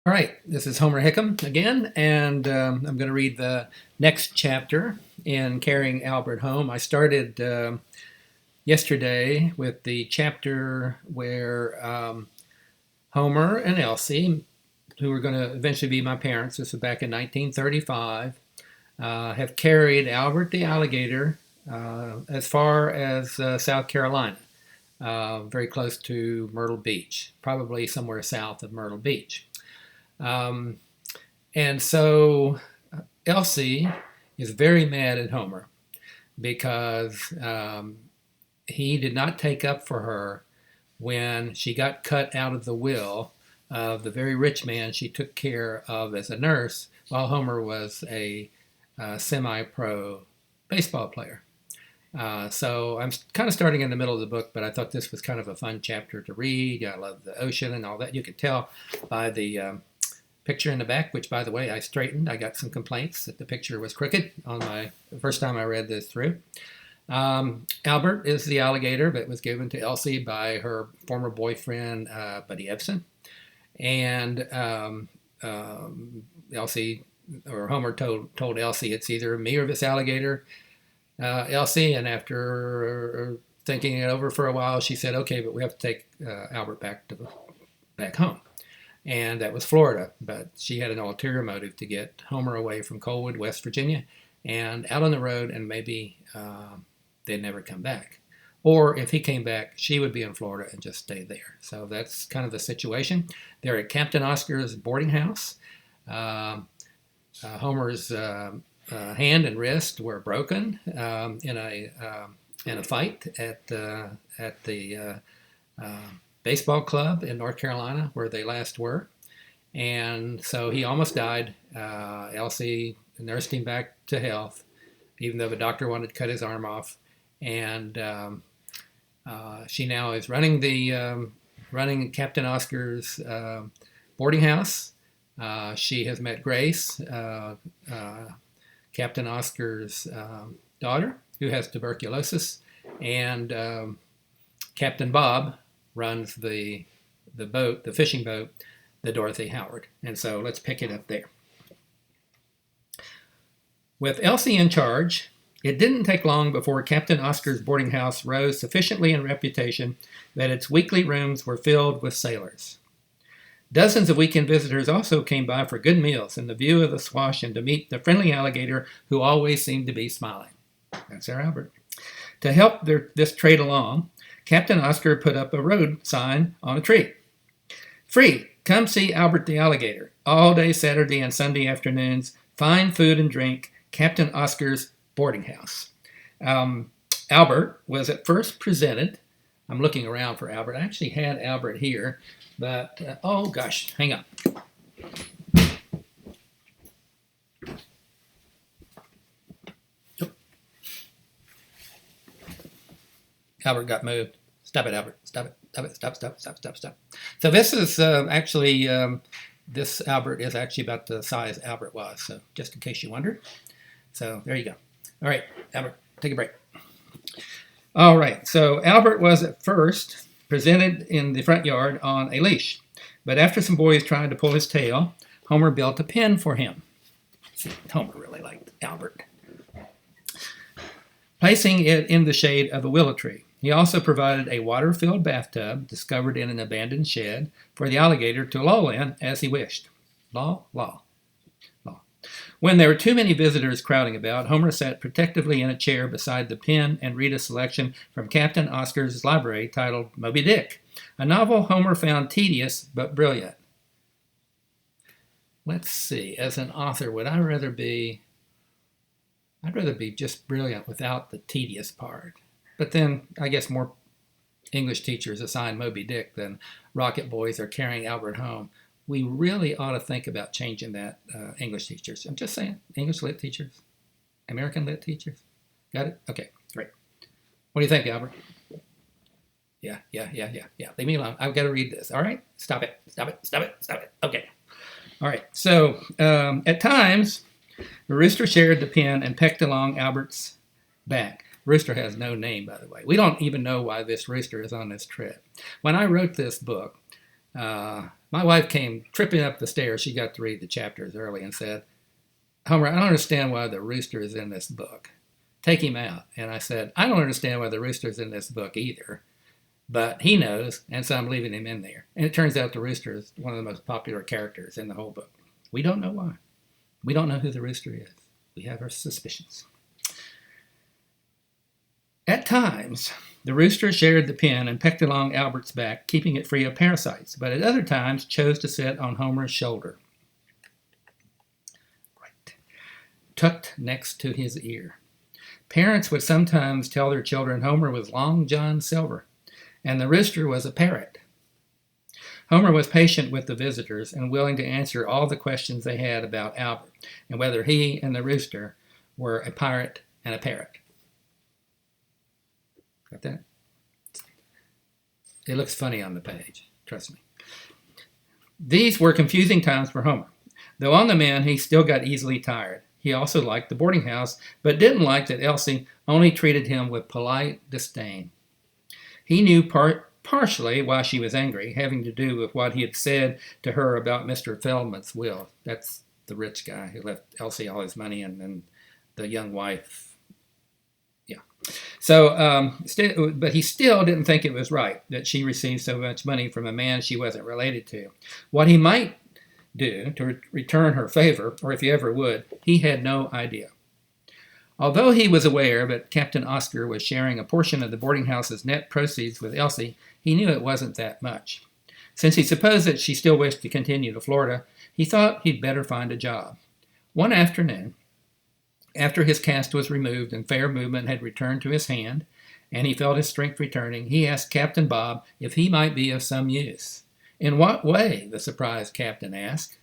All right, this is Homer Hickam again, and I'm going to read the next chapter in Carrying Albert Home. I started yesterday with the chapter where Homer and Elsie, who were going to eventually be my parents, this was back in 1935, have carried Albert the alligator as far as South Carolina, very close to Myrtle Beach, probably somewhere south of Myrtle Beach. Um, and so Elsie is very mad at Homer because he did not take up for her when she got cut out of the will of the very rich man she took care of as a nurse while Homer was a semi-pro baseball player. So I'm kind of starting in the middle of the book, but I thought this was kind of a fun chapter to read. I love the ocean and all that. You could tell by the picture in the back, which, by the way, I straightened. I got some complaints that the picture was crooked on the first time I read this through. Albert is the alligator that was given to Elsie by her former boyfriend, Buddy Ebsen. And Elsie, or Homer told Elsie, it's either me or this alligator, Elsie. And after thinking it over for a while, she said, okay, but we have to take Albert back home. And that was Florida, but she had an ulterior motive to get Homer away from Colwood, West Virginia, and out on the road, and maybe they'd never come back. Or if he came back, she would be in Florida and just stay there. So that's kind of the situation. They're at Captain Oscar's boarding house. Homer's hand and wrist were broken in a fight at the baseball club in North Carolina where they last were. And so he almost died. Elsie nursed him back to health, even though the doctor wanted to cut his arm off. And she now is running Captain Oscar's boarding house. She has met Grace, Captain Oscar's daughter, who has tuberculosis, and Captain Bob runs the boat, the fishing boat, the Dorothy Howard. And so let's pick it up there. With Elsie in charge, it didn't take long before Captain Oscar's boarding house rose sufficiently in reputation that its weekly rooms were filled with sailors. Dozens of weekend visitors also came by for good meals and the view of the swash and to meet the friendly alligator who always seemed to be smiling. That's our Albert. To help this trade along, Captain Oscar put up a road sign on a tree. Free, come see Albert the alligator. All day Saturday and Sunday afternoons, fine food and drink, Captain Oscar's boarding house. Albert was at first presented. I'm looking around for Albert. I actually had Albert here, but oh gosh, hang on. Albert got moved. Stop it, Albert. Stop it. Stop it. Stop. So this is this Albert is actually about the size Albert was. So just in case you wondered. So there you go. All right, Albert, take a break. All right, so Albert was at first presented in the front yard on a leash. But after some boys tried to pull his tail, Homer built a pen for him. Homer really liked Albert. Placing it in the shade of a willow tree. He also provided a water-filled bathtub discovered in an abandoned shed for the alligator to loll in as he wished. Law. When there were too many visitors crowding about, Homer sat protectively in a chair beside the pen and read a selection from Captain Oscar's library titled Moby Dick, a novel Homer found tedious but brilliant. Let's see, as an author, would I rather be... I'd rather be just brilliant without the tedious part. But then I guess more English teachers assign Moby Dick than Rocket Boys or Carrying Albert Home. We really ought to think about changing that, English teachers. I'm just saying, English lit teachers, American lit teachers. Got it? Okay, great. What do you think, Albert? Yeah. Leave me alone. I've got to read this. All right? Stop it. Okay. All right. So at times, the rooster shared the pen and pecked along Albert's back. Rooster has no name, by the way. We don't even know why this rooster is on this trip. When I wrote this book, My wife came tripping up the stairs. She got to read the chapters early and said, Homer, I don't understand why the rooster is in this book. Take him out. And I said, I don't understand why the rooster is in this book either. But he knows, and so I'm leaving him in there. And it turns out the rooster is one of the most popular characters in the whole book. We don't know why. We don't know who the rooster is. We have our suspicions. At times, the rooster shared the pen and pecked along Albert's back, keeping it free of parasites, but at other times chose to sit on Homer's shoulder, right, tucked next to his ear. Parents would sometimes tell their children Homer was Long John Silver, and the rooster was a parrot. Homer was patient with the visitors and willing to answer all the questions they had about Albert and whether he and the rooster were a pirate and a parrot. Got that? It looks funny on the page, trust me. These were confusing times for Homer. Though on the mend, he still got easily tired. He also liked the boarding house, but didn't like that Elsie only treated him with polite disdain. He knew partially why she was angry, having to do with what he had said to her about Mr. Feldman's will. That's the rich guy who left Elsie all his money and then the young wife. Yeah. So, but he still didn't think it was right that she received so much money from a man she wasn't related to. What he might do to return her favor, or if he ever would, he had no idea. Although he was aware that Captain Oscar was sharing a portion of the boarding house's net proceeds with Elsie, he knew it wasn't that much. Since he supposed that she still wished to continue to Florida, he thought he'd better find a job. One afternoon, after his cast was removed and fair movement had returned to his hand, and he felt his strength returning, he asked Captain Bob if he might be of some use. In what way? The surprised captain asked.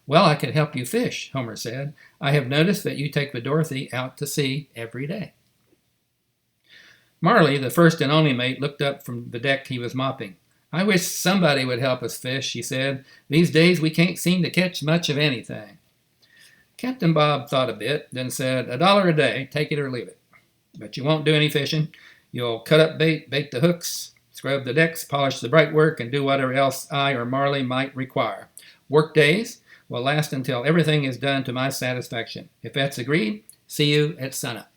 Well, I could help you fish, Homer said. I have noticed that you take the Dorothy out to sea every day. Marley, the first and only mate, looked up from the deck he was mopping. I wish somebody would help us fish, she said. These days we can't seem to catch much of anything. Captain Bob thought a bit, then said, $1 a day, take it or leave it. But you won't do any fishing. You'll cut up bait, bait the hooks, scrub the decks, polish the bright-work, and do whatever else I or Marley might require. Work days will last until everything is done to my satisfaction. If that's agreed, see you at sunup.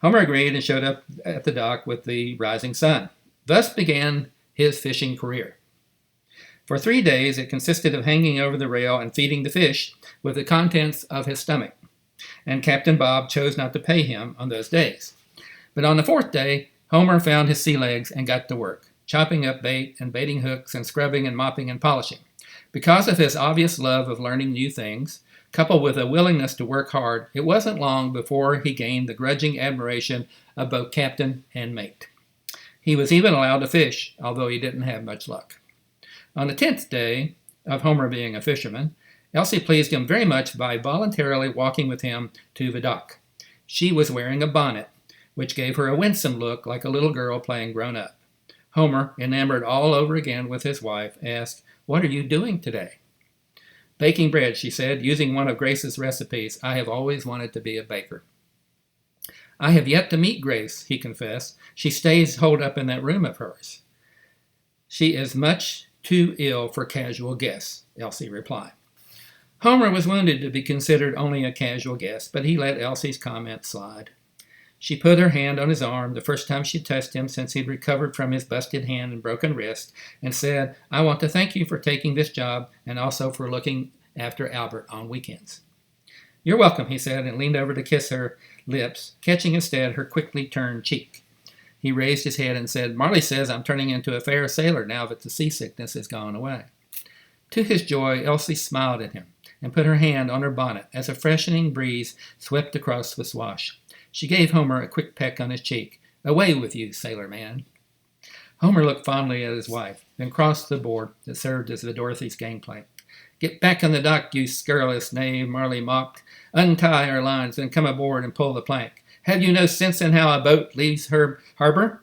Homer agreed and showed up at the dock with the rising sun. Thus began his fishing career. For 3 days, it consisted of hanging over the rail and feeding the fish with the contents of his stomach, and Captain Bob chose not to pay him on those days. But on the 4th day, Homer found his sea legs and got to work, chopping up bait and baiting hooks and scrubbing and mopping and polishing. Because of his obvious love of learning new things, coupled with a willingness to work hard, it wasn't long before he gained the grudging admiration of both captain and mate. He was even allowed to fish, although he didn't have much luck. On the 10th day of Homer being a fisherman, Elsie pleased him very much by voluntarily walking with him to the dock. She was wearing a bonnet, which gave her a winsome look like a little girl playing grown-up. Homer, enamored all over again with his wife, asked, "What are you doing today?" "Baking bread," she said, using one of Grace's recipes. "I have always wanted to be a baker." "I have yet to meet Grace," he confessed. "She stays holed up in that room of hers." "She is much too ill for casual guests," Elsie replied. Homer was wounded to be considered only a casual guest, but he let Elsie's comment slide. She put her hand on his arm, the first time she'd touched him since he'd recovered from his busted hand and broken wrist, and said, "I want to thank you for taking this job and also for looking after Albert on weekends." "You're welcome," he said, and leaned over to kiss her lips, catching instead her quickly turned cheek. He raised his head and said, "Marley says I'm turning into a fair sailor now that the seasickness has gone away." To his joy, Elsie smiled at him and put her hand on her bonnet as a freshening breeze swept across the swash. She gave Homer a quick peck on his cheek. "Away with you, sailor man." Homer looked fondly at his wife, then crossed the board that served as the Dorothy's gangplank. "Get back on the dock, you scurrilous knave," Marley mocked. "Untie our lines, then come aboard and pull the plank. Have you no sense in how a boat leaves her harbor?"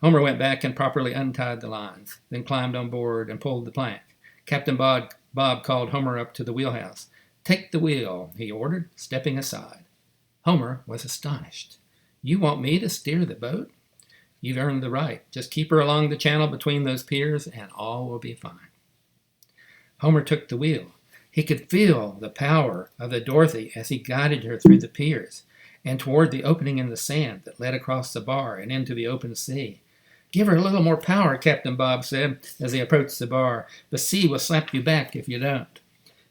Homer went back and properly untied the lines, then climbed on board and pulled the plank. Captain Bob called Homer up to the wheelhouse. "Take the wheel," he ordered, stepping aside. Homer was astonished. "You want me to steer the boat?" You've earned the right. Just keep her along the channel between those piers, and all will be fine. Homer took the wheel. He could feel the power of the Dorothy as he guided her through the piers and toward the opening in the sand that led across the bar and into the open sea. Give her a little more power, Captain Bob said as he approached the bar. The sea will slap you back if you don't.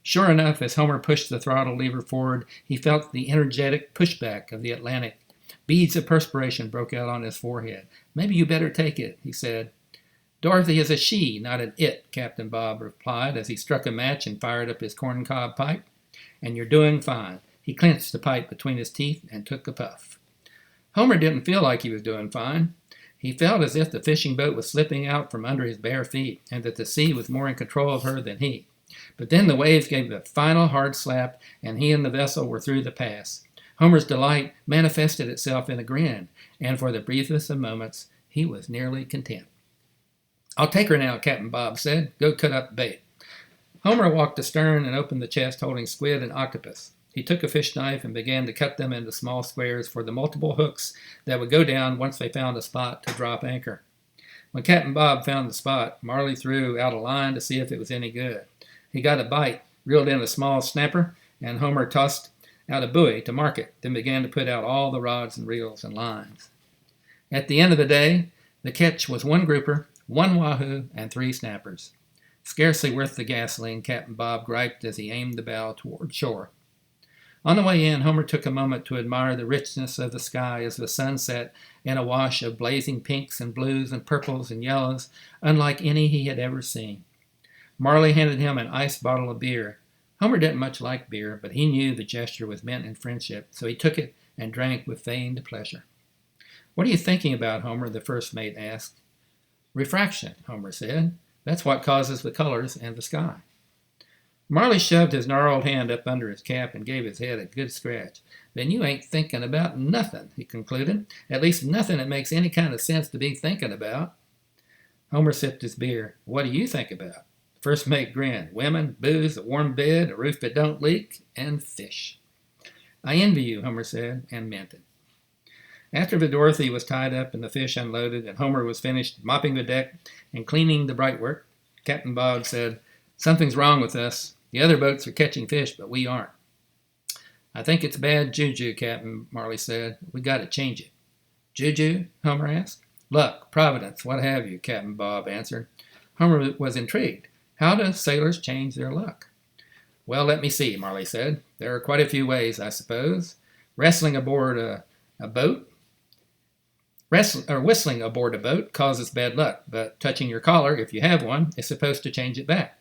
Sure enough, as Homer pushed the throttle lever forward, he felt the energetic pushback of the Atlantic. Beads of perspiration broke out on his forehead. Maybe you better take it, he said. Dorothy is a she, not an it, Captain Bob replied as he struck a match and fired up his corncob pipe. And you're doing fine. He clenched the pipe between his teeth and took a puff. Homer didn't feel like he was doing fine. He felt as if the fishing boat was slipping out from under his bare feet and that the sea was more in control of her than he. But then the waves gave the final hard slap, and he and the vessel were through the pass. Homer's delight manifested itself in a grin, and for the briefest of moments, he was nearly content. I'll take her now, Captain Bob said. Go cut up bait. Homer walked astern and opened the chest holding squid and octopus. He took a fish knife and began to cut them into small squares for the multiple hooks that would go down once they found a spot to drop anchor. When Captain Bob found the spot, Marley threw out a line to see if it was any good. He got a bite, reeled in a small snapper, and Homer tossed out a buoy to mark it, then began to put out all the rods and reels and lines. At the end of the day, the catch was one grouper, one wahoo, and 3 snappers. Scarcely worth the gasoline, Captain Bob griped as he aimed the bow toward shore. On the way in, Homer took a moment to admire the richness of the sky as the sun set in a wash of blazing pinks and blues and purples and yellows, unlike any he had ever seen. Marley handed him an iced bottle of beer. Homer didn't much like beer, but he knew the gesture was meant in friendship, so he took it and drank with feigned pleasure. What are you thinking about, Homer? The first mate asked. Refraction, Homer said. That's what causes the colors in the sky. Marley shoved his gnarled hand up under his cap and gave his head a good scratch. Then you ain't thinking about nothing, he concluded. At least nothing that makes any kind of sense to be thinking about. Homer sipped his beer. What do you think about? First mate grinned. Women, booze, a warm bed, a roof that don't leak, and fish. I envy you, Homer said, and meant it. After the Dorothy was tied up and the fish unloaded and Homer was finished mopping the deck and cleaning the brightwork, Captain Bob said, Something's wrong with us. The other boats are catching fish, but we aren't. I think it's bad juju, Captain, Marley said. We got to change it. Juju? Homer asked. Luck, providence, what have you, Captain Bob answered. Homer was intrigued. How do sailors change their luck? Well, let me see, Marley said. There are quite a few ways, I suppose. Whistling aboard a boat causes bad luck, but touching your collar, if you have one, is supposed to change it back.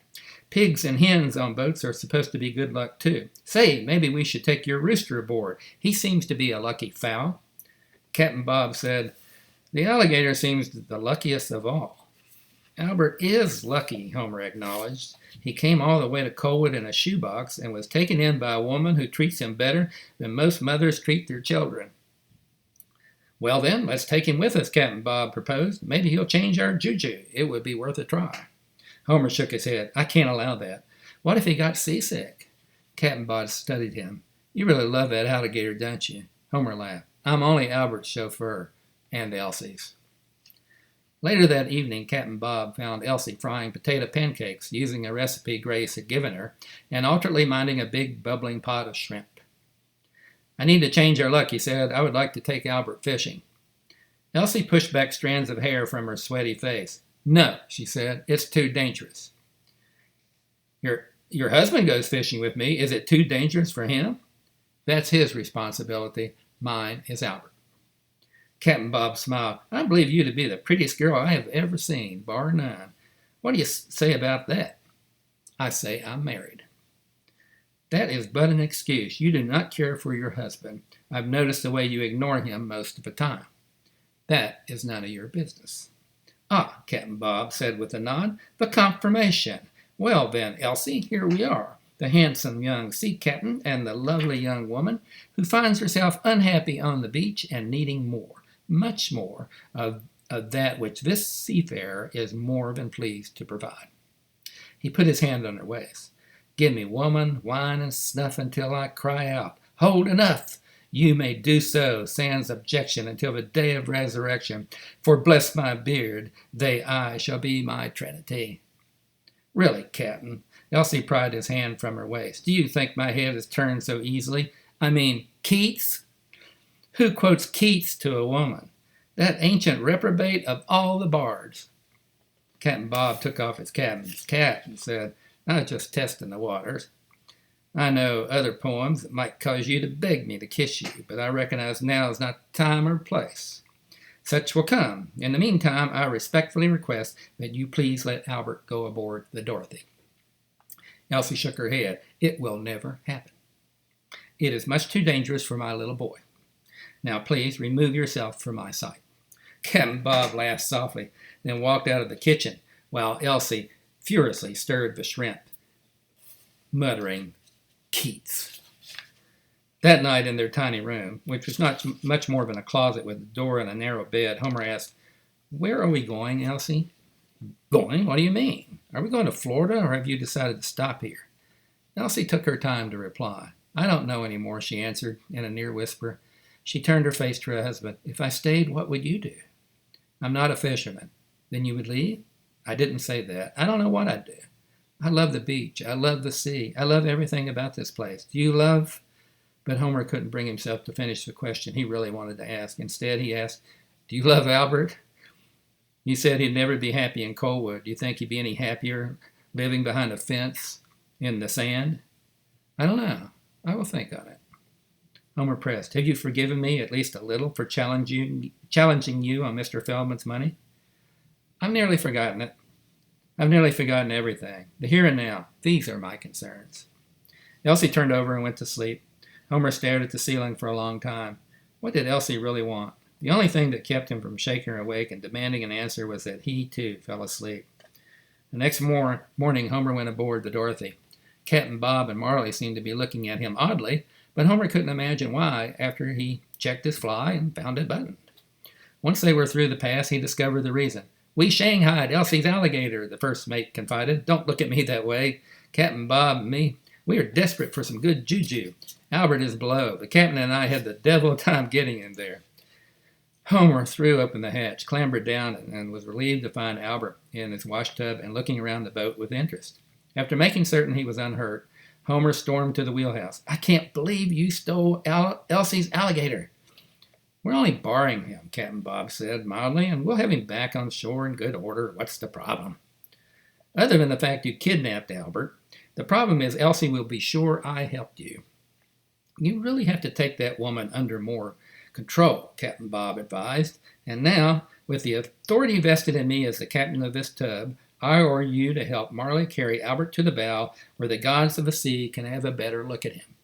Pigs and hens on boats are supposed to be good luck, too. Say, maybe we should take your rooster aboard. He seems to be a lucky fowl. Captain Bob said, The alligator seems the luckiest of all. Albert is lucky, Homer acknowledged. He came all the way to Colwood in a shoebox and was taken in by a woman who treats him better than most mothers treat their children. Well then, let's take him with us, Captain Bob proposed. Maybe he'll change our juju. It would be worth a try. Homer shook his head. I can't allow that. What if he got seasick? Captain Bob studied him. You really love that alligator, don't you? Homer laughed. I'm only Albert's chauffeur, and Elsie's. Later that evening, Captain Bob found Elsie frying potato pancakes using a recipe Grace had given her, and alternately minding a big bubbling pot of shrimp. I need to change our luck, he said. I would like to take Albert fishing. Elsie pushed back strands of hair from her sweaty face. No, she said, it's too dangerous. Your husband goes fishing with me. Is it too dangerous for him? That's his responsibility. Mine is Albert. Captain Bob smiled. I believe you to be the prettiest girl I have ever seen, bar none. What do you say about that? I say I'm married. That is but an excuse. You do not care for your husband. I've noticed the way you ignore him most of the time. That is none of your business. Ah, Captain Bob said with a nod, the confirmation. Well then, Elsie, here we are, the handsome young sea captain and the lovely young woman who finds herself unhappy on the beach and needing more, much more, of that which this seafarer is more than pleased to provide. He put his hand on her waist. Give me woman, wine, and snuff until I cry out, Hold enough! You may do so, sans objection, until the day of resurrection. For bless my beard, they I shall be my trinity. Really, Captain. Elsie pried his hand from her waist. Do you think my head is turned so easily? I mean, Keats? Who quotes Keats to a woman? That ancient reprobate of all the bards. Captain Bob took off his captain's cap and said, I was just testing the waters. I know other poems that might cause you to beg me to kiss you, but I recognize now is not the time or place. Such will come. In the meantime, I respectfully request that you please let Albert go aboard the Dorothy. Elsie shook her head. It will never happen. It is much too dangerous for my little boy. Now please remove yourself from my sight. Captain Bob laughed softly, then walked out of the kitchen, while Elsie furiously stirred the shrimp, muttering, Keats. That night in their tiny room, which was not much more than a closet with a door and a narrow bed, Homer asked, Where are we going, Elsie? Going? What do you mean? Are we going to Florida, or have you decided to stop here? Elsie took her time to reply. I don't know any more, she answered in a near whisper. She turned her face to her husband. If I stayed, what would you do? I'm not a fisherman. Then you would leave? I didn't say that. I don't know what I'd do. I love the beach. I love the sea. I love everything about this place. Do you love... But Homer couldn't bring himself to finish the question he really wanted to ask. Instead, he asked, Do you love Albert? You said he'd never be happy in Colwood. Do you think he'd be any happier living behind a fence in the sand? I don't know. I will think on it. Homer pressed, Have you forgiven me at least a little for challenging you on Mr. Feldman's money? I've nearly forgotten it. I've nearly forgotten everything. The here and now, these are my concerns. Elsie turned over and went to sleep. Homer stared at the ceiling for a long time. What did Elsie really want? The only thing that kept him from shaking her awake and demanding an answer was that he, too, fell asleep. The next morning, Homer went aboard the Dorothy. Captain Bob and Marley seemed to be looking at him oddly, but Homer couldn't imagine why after he checked his fly and found it buttoned. Once they were through the pass, he discovered the reason. We shanghaied Elsie's alligator, the first mate confided. Don't look at me that way. Captain Bob and me, we are desperate for some good juju. Albert is below. The captain and I had the devil of a time getting him there. Homer threw open the hatch, clambered down, and was relieved to find Albert in his washtub and looking around the boat with interest. After making certain he was unhurt, Homer stormed to the wheelhouse. I can't believe you stole Elsie's alligator. We're only borrowing him, Captain Bob said mildly, and we'll have him back on shore in good order. What's the problem? Other than the fact you kidnapped Albert, the problem is Elsie will be sure I helped you. You really have to take that woman under more control, Captain Bob advised. And now, with the authority vested in me as the captain of this tub, I order you to help Marley carry Albert to the bow where the gods of the sea can have a better look at him.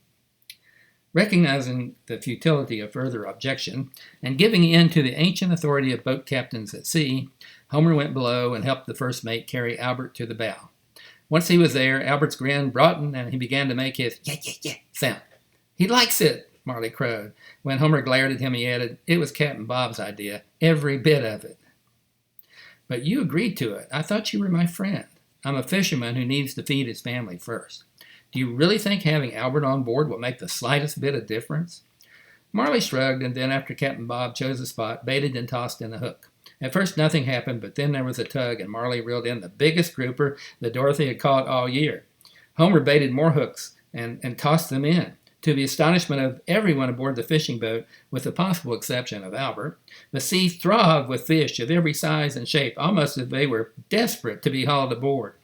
Recognizing the futility of further objection, and giving in to the ancient authority of boat captains at sea, Homer went below and helped the first mate carry Albert to the bow. Once he was there, Albert's grin broadened and he began to make his yeah sound. He likes it, Marley crowed. When Homer glared at him, he added, It was Captain Bob's idea, every bit of it. But you agreed to it. I thought you were my friend. I'm a fisherman who needs to feed his family first. Do you really think having Albert on board will make the slightest bit of difference? Marley shrugged, and then after Captain Bob chose a spot, baited and tossed in a hook. At first nothing happened, but then there was a tug, and Marley reeled in the biggest grouper that Dorothy had caught all year. Homer baited more hooks and tossed them in. To the astonishment of everyone aboard the fishing boat, with the possible exception of Albert, the sea throbbed with fish of every size and shape, almost as if they were desperate to be hauled aboard.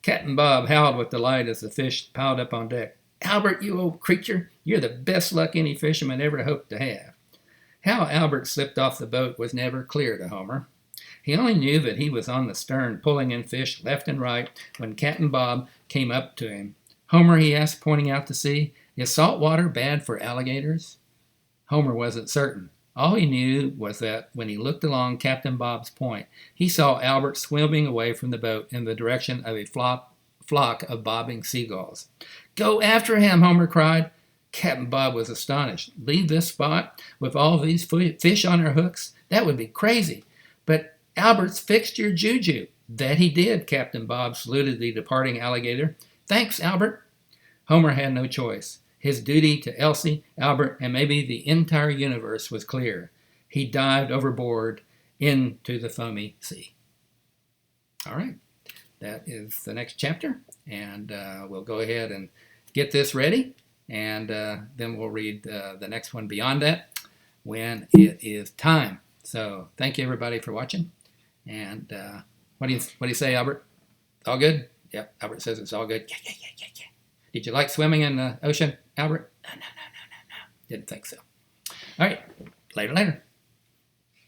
Captain Bob howled with delight as the fish piled up on deck. Albert, you old creature, you're the best luck any fisherman ever hoped to have. How Albert slipped off the boat was never clear to Homer. He only knew that he was on the stern pulling in fish left and right when Captain Bob came up to him. Homer, he asked, pointing out to sea, is salt water bad for alligators? Homer wasn't certain. All he knew was that when he looked along Captain Bob's point, he saw Albert swimming away from the boat in the direction of a flock of bobbing seagulls. Go after him, Homer cried. Captain Bob was astonished. Leave this spot with all these fish on our hooks? That would be crazy. But Albert's fixed your juju. That he did, Captain Bob saluted the departing alligator. Thanks, Albert. Homer had no choice. His duty to Elsie, Albert, and maybe the entire universe was clear. He dived overboard into the foamy sea. All right, that is the next chapter, and we'll go ahead and get this ready, and then we'll read the next one beyond that when it is time. So thank you everybody for watching, and what do you say, Albert? All good? Yep, Albert says it's all good. Yeah. Did you like swimming in the ocean, Albert? No. Didn't think so. All right, later.